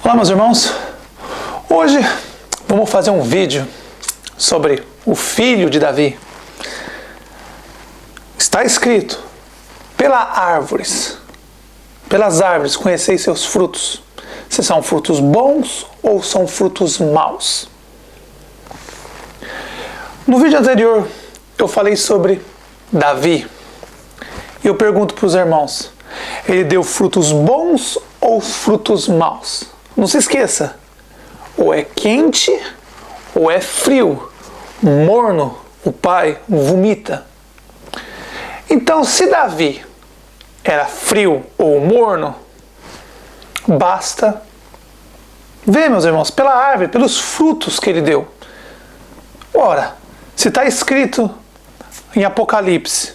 Olá, meus irmãos. Hoje vamos fazer um vídeo sobre o filho de Davi. Está escrito: pelas árvores conheceis seus frutos, se são frutos bons ou são frutos maus. No vídeo anterior eu falei sobre Davi e eu pergunto para os irmãos: ele deu frutos bons ou frutos maus? Não se esqueça, ou é quente ou é frio. Morno, o pai vomita. Então, se Davi era frio ou morno, basta ver, meus irmãos, pela árvore, pelos frutos que ele deu. Ora, se está escrito em Apocalipse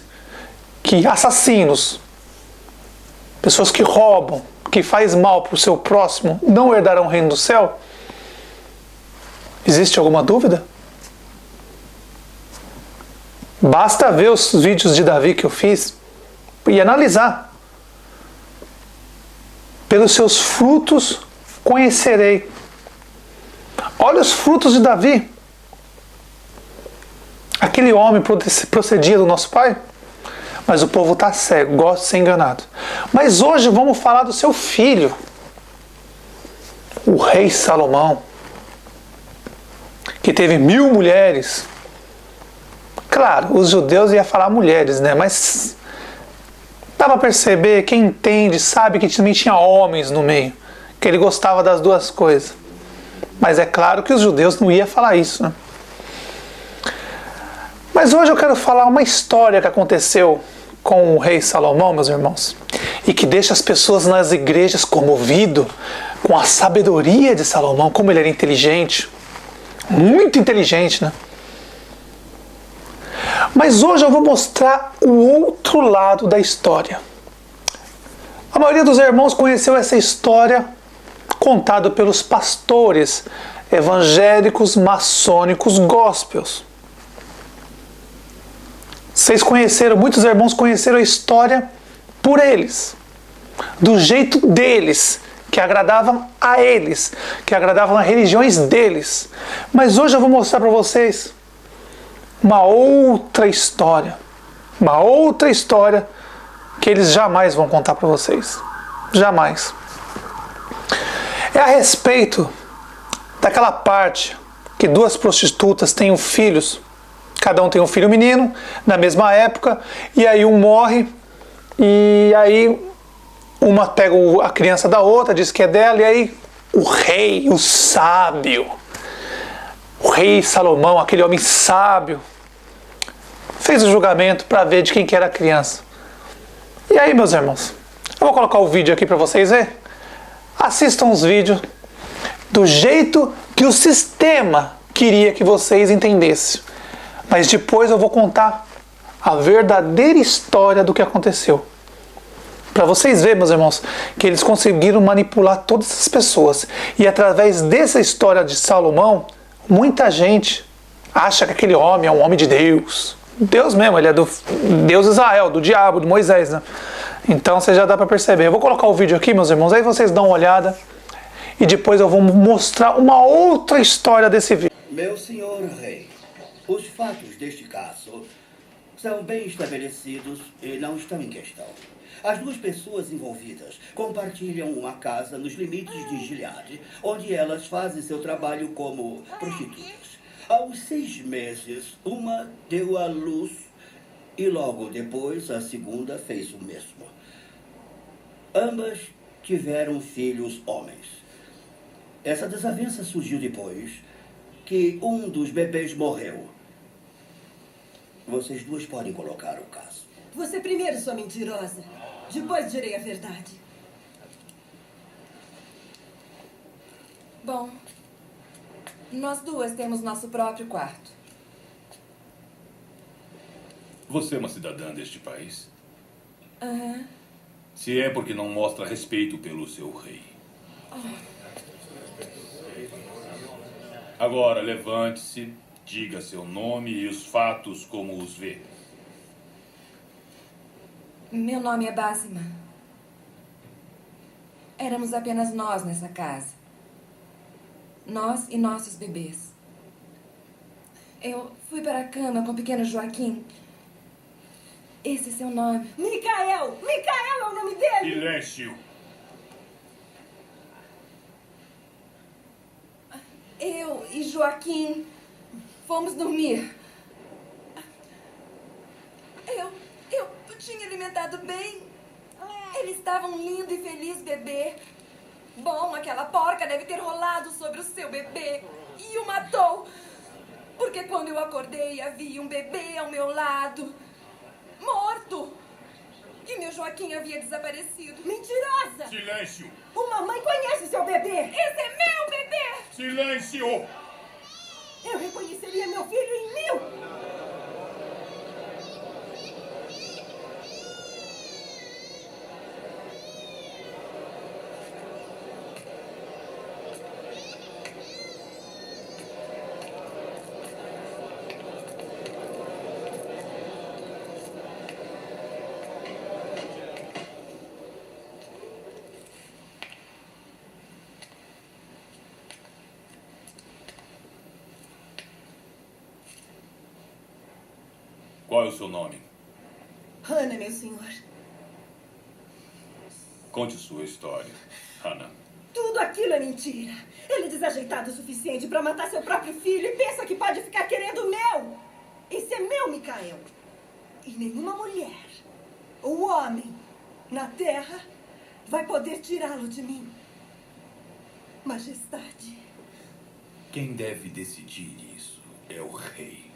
que assassinos, pessoas que roubam, que faz mal para o seu próximo, não herdarão o reino do céu, existe alguma dúvida? Basta ver os vídeos de Davi que eu fiz e analisar. Pelos seus frutos conhecerei. Olha os frutos de Davi. Aquele homem procedia do nosso pai, mas o povo está cego, gosta de ser enganado. Mas hoje vamos falar do seu filho, o rei Salomão, que teve 1000 mulheres. Claro, os judeus iam falar mulheres, né? Mas dá para perceber, quem entende sabe que também tinha homens no meio, que ele gostava das duas coisas. Mas é claro que os judeus não iam falar isso, né? Mas hoje eu quero falar uma história que aconteceu com o rei Salomão, meus irmãos, e que deixa as pessoas nas igrejas comovidas com a sabedoria de Salomão, como ele era inteligente, muito inteligente, né? Mas hoje eu vou mostrar o outro lado da história. A maioria dos irmãos conheceu essa história contada pelos pastores evangélicos, maçônicos, gospels. Vocês conheceram, muitos irmãos conheceram a história por eles, do jeito deles, que agradavam a eles, que agradavam as religiões deles. Mas hoje eu vou mostrar para vocês uma outra história que eles jamais vão contar para vocês. Jamais. É a respeito daquela parte que 2 prostitutas têm filhos. Cada um tem um filho menino, na mesma época, e aí um morre, e aí uma pega a criança da outra, diz que é dela, e aí o rei, o sábio, o rei Salomão, aquele homem sábio, fez o julgamento para ver de quem que era a criança. E aí, meus irmãos, eu vou colocar o vídeo aqui para vocês verem. Assistam os vídeos do jeito que o sistema queria que vocês entendessem. Mas depois eu vou contar a verdadeira história do que aconteceu. Para vocês verem, meus irmãos, que eles conseguiram manipular todas essas pessoas. E através dessa história de Salomão, muita gente acha que aquele homem é um homem de Deus. Deus mesmo, ele é do Deus Israel, do diabo, de Moisés, né? Então você já dá para perceber. Eu vou colocar o vídeo aqui, meus irmãos, aí vocês dão uma olhada. E depois eu vou mostrar uma outra história desse vídeo. Meu senhor rei, os fatos deste caso são bem estabelecidos e não estão em questão. As 2 pessoas envolvidas compartilham uma casa nos limites de Gileade, onde elas fazem seu trabalho como prostitutas. Aos 6 meses, uma deu à luz e logo depois a segunda fez o mesmo. Ambas tiveram filhos homens. Essa desavença surgiu depois que um dos bebês morreu. Vocês 2 podem colocar o caso. Você primeiro, sua mentirosa. Depois direi a verdade. Bom, nós 2 temos nosso próprio quarto. Você é uma cidadã deste país? Aham. Se é porque não mostra respeito pelo seu rei. Agora, levante-se, diga seu nome e os fatos como os vê. Meu nome é Bássima. Éramos apenas nós nessa casa. Nós e nossos bebês. Eu fui para a cama com o pequeno Joaquim. Esse é seu nome. Micael! Micael é o nome dele! Silêncio! Eu e Joaquim fomos dormir. Eu tinha alimentado bem. Ele estava um lindo e feliz bebê. Bom, aquela porca deve ter rolado sobre o seu bebê e o matou. Porque quando eu acordei, havia um bebê ao meu lado, morto. E meu Joaquim havia desaparecido. Mentirosa! Silêncio! Uma mãe conhece seu bebê! Esse é meu bebê! Silêncio! Eu reconheceria meu filho em 1000! Qual é o seu nome? Hannah, meu senhor. Conte sua história, Hannah. Tudo aquilo é mentira. Ele é desajeitado o suficiente para matar seu próprio filho e pensa que pode ficar querendo o meu. Esse é meu, Micael. E nenhuma mulher ou homem na terra vai poder tirá-lo de mim. Majestade. Quem deve decidir isso é o rei.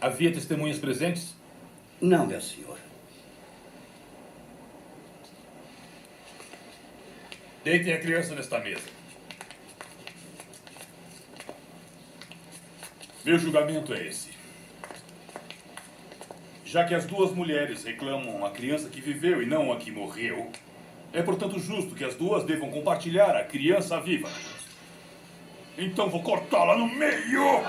Havia testemunhas presentes? Não, meu senhor. Deitem a criança nesta mesa. Meu julgamento é esse. Já que as duas mulheres reclamam a criança que viveu e não a que morreu, é portanto justo que as duas devam compartilhar a criança viva. Então vou cortá-la no meio!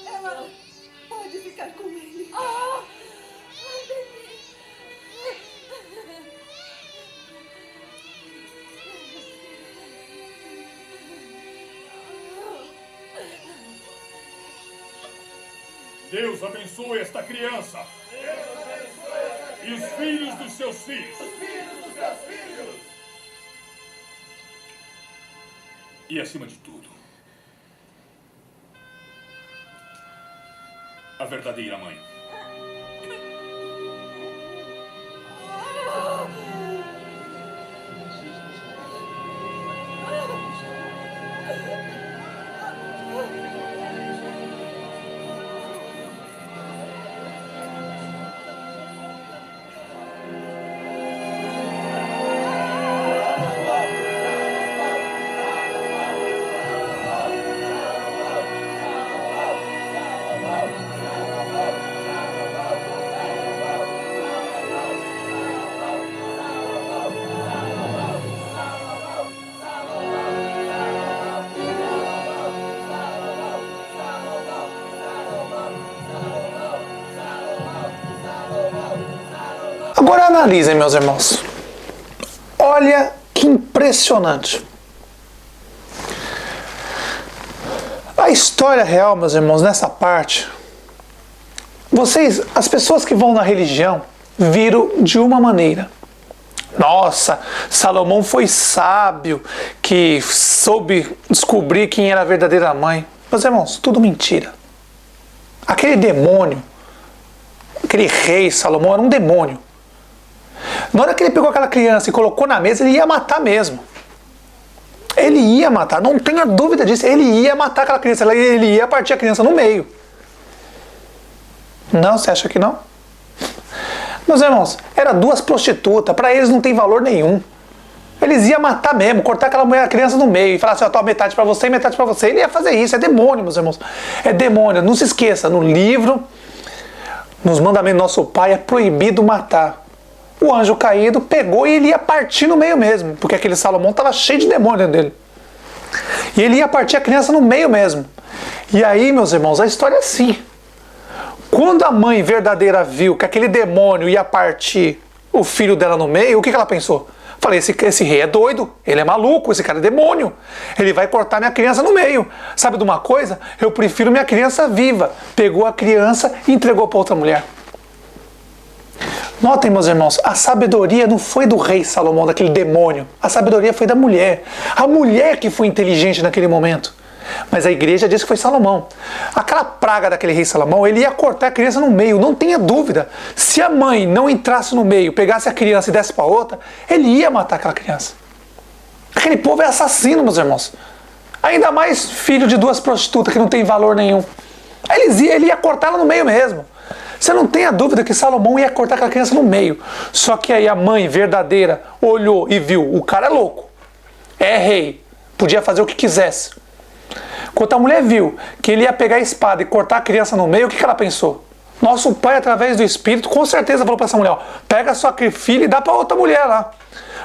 Ela pode ficar com ele. Deus abençoe esta criança. E os filhos dos seus filhos. E acima de tudo, a verdadeira mãe. Agora analisem, meus irmãos. Olha que impressionante. A história real, meus irmãos, nessa parte, as pessoas que vão na religião, viram de uma maneira. Nossa, Salomão foi sábio, que soube descobrir quem era a verdadeira mãe. Meus irmãos, tudo mentira. Aquele demônio, aquele rei Salomão era um demônio. Na hora que ele pegou aquela criança e colocou na mesa, ele ia matar mesmo. Ele ia matar, não tenha dúvida disso. Ele ia matar aquela criança, ele ia partir a criança no meio. Não, você acha que não? Meus irmãos, eram duas prostitutas, para eles não tem valor nenhum. Eles iam matar mesmo, cortar aquela mulher, a criança no meio e falar assim, ó, metade para você e metade para você. Ele ia fazer isso, é demônio, meus irmãos. É demônio, não se esqueça, no livro nos mandamentos do nosso pai é proibido matar. O anjo caído pegou e ele ia partir no meio mesmo, porque aquele Salomão estava cheio de demônio dentro dele. E ele ia partir a criança no meio mesmo. E aí, meus irmãos, a história é assim. Quando a mãe verdadeira viu que aquele demônio ia partir o filho dela no meio, o que ela pensou? Falei, esse rei é doido, ele é maluco, esse cara é demônio. Ele vai cortar minha criança no meio. Sabe de uma coisa? Eu prefiro minha criança viva. Pegou a criança e entregou para outra mulher. Notem, meus irmãos, a sabedoria não foi do rei Salomão, daquele demônio. A sabedoria foi da mulher. A mulher que foi inteligente naquele momento. Mas a igreja diz que foi Salomão. Aquela praga daquele rei Salomão, ele ia cortar a criança no meio, não tenha dúvida. Se a mãe não entrasse no meio, pegasse a criança e desse para outra, ele ia matar aquela criança. Aquele povo é assassino, meus irmãos. Ainda mais filho de duas prostitutas que não tem valor nenhum. Ele ia cortar ela no meio mesmo. Você não tenha dúvida que Salomão ia cortar aquela criança no meio. Só que aí a mãe verdadeira olhou e viu, o cara é louco. É rei. Podia fazer o que quisesse. Quando a mulher viu que ele ia pegar a espada e cortar a criança no meio, o que ela pensou? Nosso pai, através do Espírito, com certeza falou para essa mulher, ó, pega a sua filha e dá para outra mulher lá.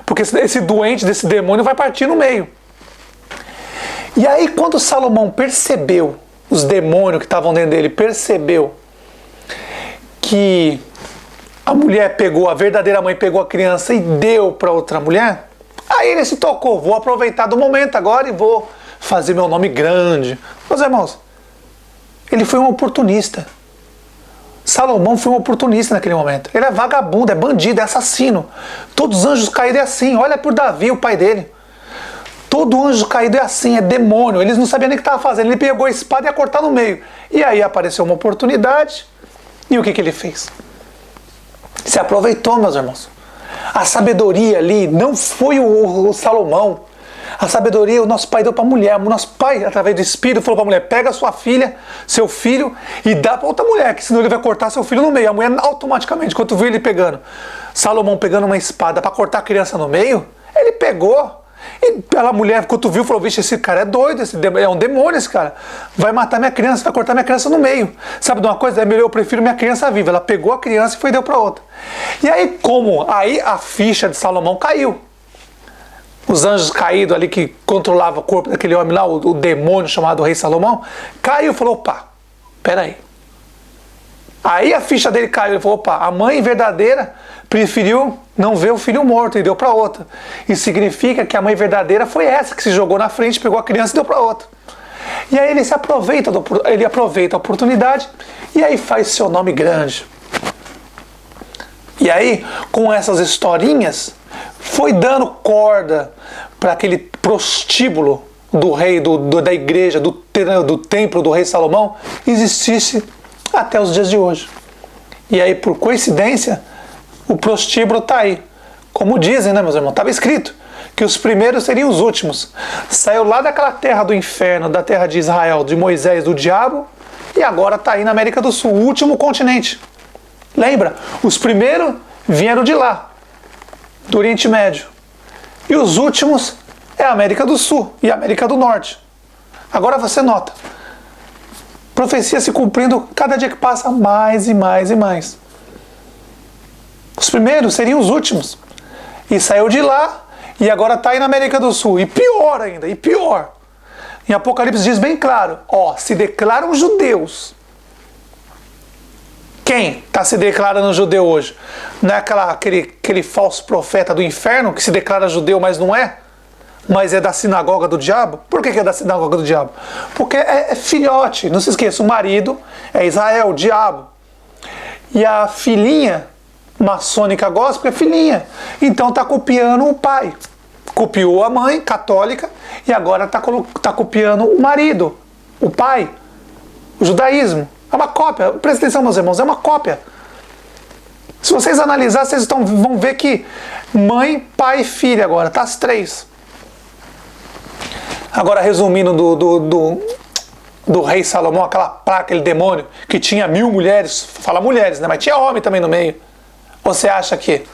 Porque esse doente, desse demônio, vai partir no meio. E aí, quando Salomão percebeu, os demônios que estavam dentro dele, percebeu que a mulher pegou, a verdadeira mãe pegou a criança e deu para outra mulher, aí ele se tocou, vou aproveitar do momento agora e vou fazer meu nome grande. Meus irmãos, ele foi um oportunista. Salomão foi um oportunista naquele momento. Ele é vagabundo, é bandido, é assassino. Todos os anjos caídos é assim. Olha por Davi, o pai dele. Todo anjo caído é assim, é demônio. Eles não sabiam nem o que estava fazendo. Ele pegou a espada e ia cortar no meio. E aí apareceu uma oportunidade. E o que ele fez? Se aproveitou, meus irmãos. A sabedoria ali não foi o Salomão. A sabedoria o nosso pai deu para a mulher. O nosso pai, através do Espírito, falou para a mulher, pega a sua filha, seu filho, e dá para outra mulher, que senão ele vai cortar seu filho no meio. A mulher automaticamente, quando viu ele pegando, Salomão pegando uma espada para cortar a criança no meio, ele pegou. E a mulher, quando viu, falou, vixe, esse cara é doido, é um demônio esse cara. Vai matar minha criança, vai cortar minha criança no meio. Sabe de uma coisa? É melhor, eu prefiro minha criança viva. Ela pegou a criança e foi e deu para outra. E aí, aí a ficha de Salomão caiu. Os anjos caídos ali que controlavam o corpo daquele homem lá, o demônio chamado Rei Salomão, caiu e falou, opa, peraí. Aí a ficha dele caiu, ele falou, opa, a mãe verdadeira preferiu não ver o filho morto e deu para outra. Isso significa que a mãe verdadeira foi essa que se jogou na frente, pegou a criança e deu para outra. E aí ele aproveita a oportunidade e aí faz seu nome grande. E aí, com essas historinhas, foi dando corda para aquele prostíbulo do rei, da igreja, do templo do rei Salomão, existisse até os dias de hoje. E aí, por coincidência, o prostíbulo está aí. Como dizem, né, meus irmãos? Estava escrito que os primeiros seriam os últimos. Saiu lá daquela terra do inferno, da terra de Israel, de Moisés, do diabo, e agora está aí na América do Sul, o último continente. Lembra? Os primeiros vieram de lá, do Oriente Médio. E os últimos é a América do Sul e a América do Norte. Agora você nota. Profecia se cumprindo cada dia que passa mais e mais e mais. Os primeiros seriam os últimos. E saiu de lá e agora está aí na América do Sul. E pior ainda, e pior. Em Apocalipse diz bem claro, ó, se declaram judeus. Quem está se declarando judeu hoje? Não é aquele falso profeta do inferno que se declara judeu, mas não é? Mas é da sinagoga do diabo? Por que é da sinagoga do diabo? Porque é filhote. Não se esqueça, o marido é Israel, o diabo. E a filhinha maçônica gospel é filhinha. Então está copiando o pai. Copiou a mãe católica e agora está copiando o marido, o pai, o judaísmo. É uma cópia. Presta atenção, meus irmãos, é uma cópia. Se vocês analisarem, vocês vão ver que mãe, pai e filha agora, tá as três. Agora, resumindo do rei Salomão, aquela praga, aquele demônio que tinha 1000 mulheres, fala mulheres, né? Mas tinha homem também no meio. Você acha que